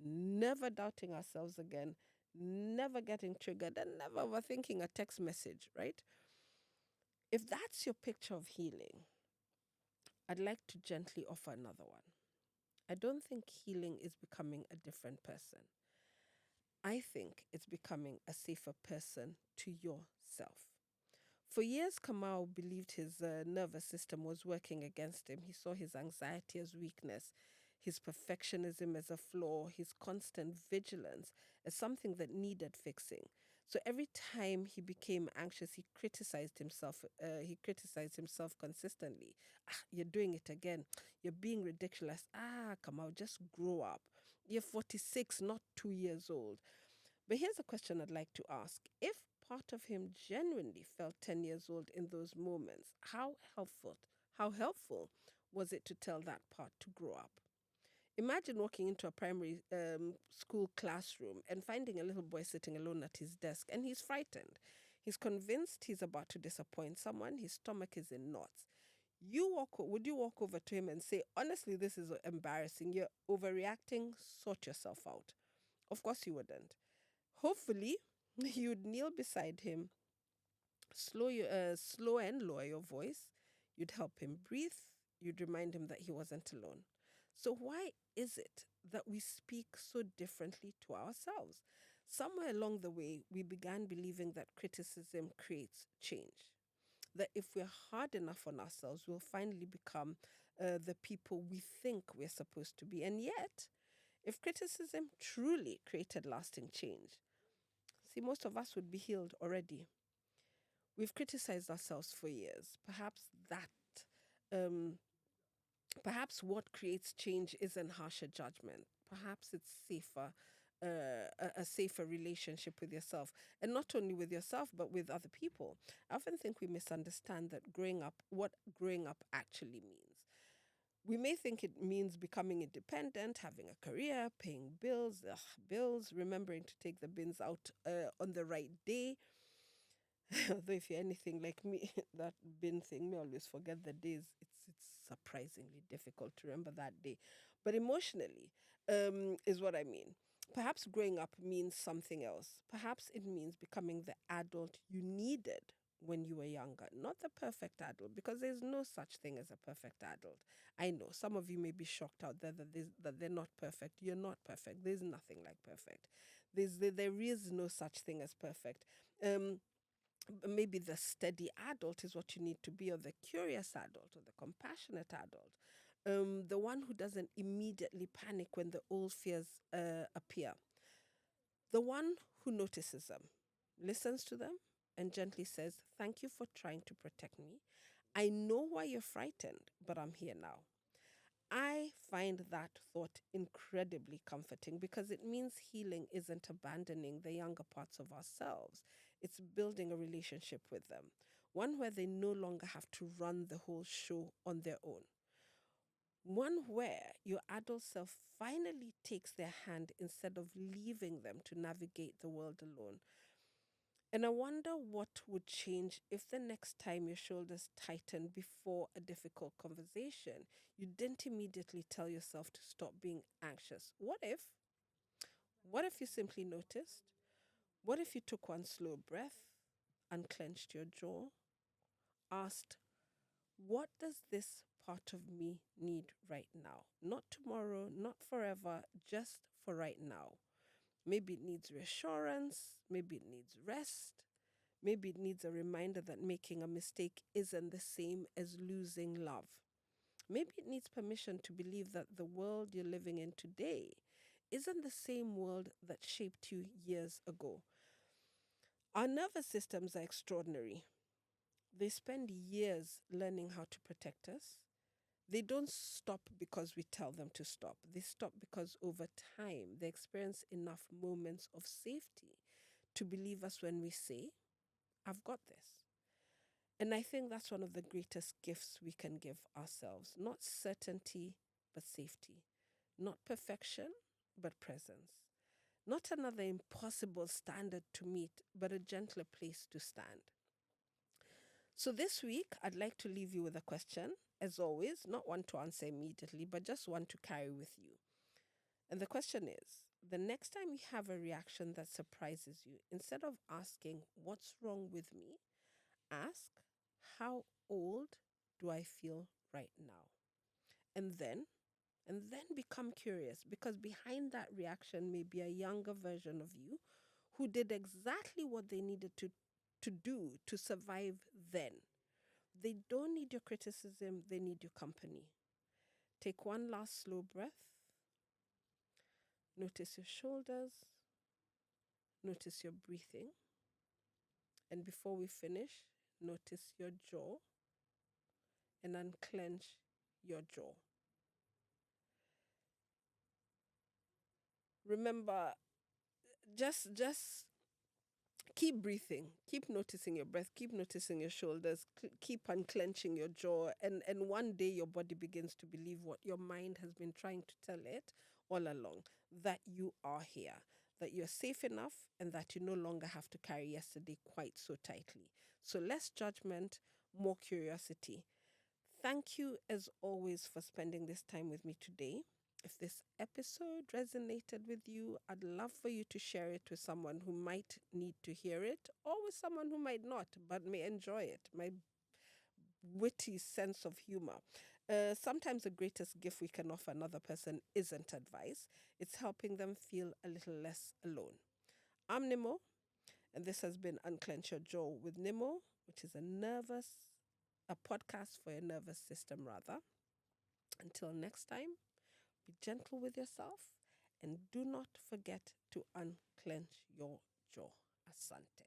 never doubting ourselves again, never getting triggered, and never overthinking a text message, right? If that's your picture of healing, I'd like to gently offer another one. I don't think healing is becoming a different person. I think it's becoming a safer person to yourself. For years, Kamau believed his nervous system was working against him. He saw his anxiety as weakness, his perfectionism as a flaw, his constant vigilance as something that needed fixing. So every time he became anxious, he criticized himself. He criticized himself consistently. Ah, you're doing it again. You're being ridiculous. Ah, Kamau, just grow up. You're 46, not 2 years old. But here's a question I'd like to ask. If part of him genuinely felt 10 years old in those moments, how helpful was it to tell that part to grow up? Imagine walking into a primary school classroom and finding a little boy sitting alone at his desk and he's frightened. He's convinced he's about to disappoint someone. His stomach is in knots. Would you walk over to him and say, honestly, this is embarrassing. You're overreacting. Sort yourself out. Of course you wouldn't. Hopefully, you'd kneel beside him, slow and lower your voice. You'd help him breathe. You'd remind him that he wasn't alone. So, why is it that we speak so differently to ourselves? Somewhere along the way, we began believing that criticism creates change. That if we're hard enough on ourselves, we'll finally become the people we think we're supposed to be. And yet, if criticism truly created lasting change, see, most of us would be healed already. We've criticized ourselves for years. Um, Perhaps what creates change isn't harsher judgment. Perhaps it's a safer relationship with yourself, and not only with yourself but with other people. I often think we misunderstand what growing up actually means. We may think it means becoming independent, having a career, paying bills, remembering to take the bins out on the right day. Though if you're anything like me, that bin thing, me always forget the days. It's surprisingly difficult to remember that day. But emotionally, is what I mean. Perhaps growing up means something else. Perhaps it means becoming the adult you needed when you were younger? Not the perfect adult, because there's no such thing as a perfect adult. I know some of you may be shocked out there that they're not perfect. You're not perfect. There's nothing like perfect. There is no such thing as perfect. Um, Maybe the steady adult is what you need to be, or the curious adult, or the compassionate adult. The one who doesn't immediately panic when the old fears appear. The one who notices them, listens to them, and gently says, "Thank you for trying to protect me. I know why you're frightened, but I'm here now." I find that thought incredibly comforting, because it means healing isn't abandoning the younger parts of ourselves. It's building a relationship with them, one where they no longer have to run the whole show on their own, one where your adult self finally takes their hand instead of leaving them to navigate the world alone. And I wonder what would change if the next time your shoulders tighten before a difficult conversation, you didn't immediately tell yourself to stop being anxious. What if? What if you simply noticed? What if you took one slow breath, unclenched your jaw, asked, "What does this part of me need right now? Not tomorrow, not forever, just for right now." Maybe it needs reassurance, maybe it needs rest, maybe it needs a reminder that making a mistake isn't the same as losing love. Maybe it needs permission to believe that the world you're living in today isn't the same world that shaped you years ago. Our nervous systems are extraordinary. They spend years learning how to protect us. They don't stop because we tell them to stop. They stop because over time they experience enough moments of safety to believe us when we say, "I've got this." And I think that's one of the greatest gifts we can give ourselves. Not certainty, but safety. Not perfection, but presence. Not another impossible standard to meet, but a gentler place to stand. So this week, I'd like to leave you with a question, as always, not one to answer immediately, but just one to carry with you. And the question is, the next time you have a reaction that surprises you, instead of asking, "What's wrong with me?" ask, "How old do I feel right now?" And then, and then become curious, because behind that reaction may be a younger version of you who did exactly what they needed to do to survive then. They don't need your criticism, they need your company. Take one last slow breath. Notice your shoulders. Notice your breathing. And before we finish, notice your jaw and unclench your jaw. Remember, just keep breathing, keep noticing your breath, keep noticing your shoulders, keep unclenching your jaw, and one day your body begins to believe what your mind has been trying to tell it all along, that you are here, that you're safe enough, and that you no longer have to carry yesterday quite so tightly. So less judgment, more curiosity. Thank you, as always, for spending this time with me today. If this episode resonated with you, I'd love for you to share it with someone who might need to hear it, or with someone who might not, but may enjoy it. My witty sense of humor. Sometimes the greatest gift we can offer another person isn't advice, it's helping them feel a little less alone. I'm Nimo, and this has been Unclench Your Jaw with Nimo, which is a podcast for your nervous system, rather. Until next time, be gentle with yourself and do not forget to unclench your jaw. Asante.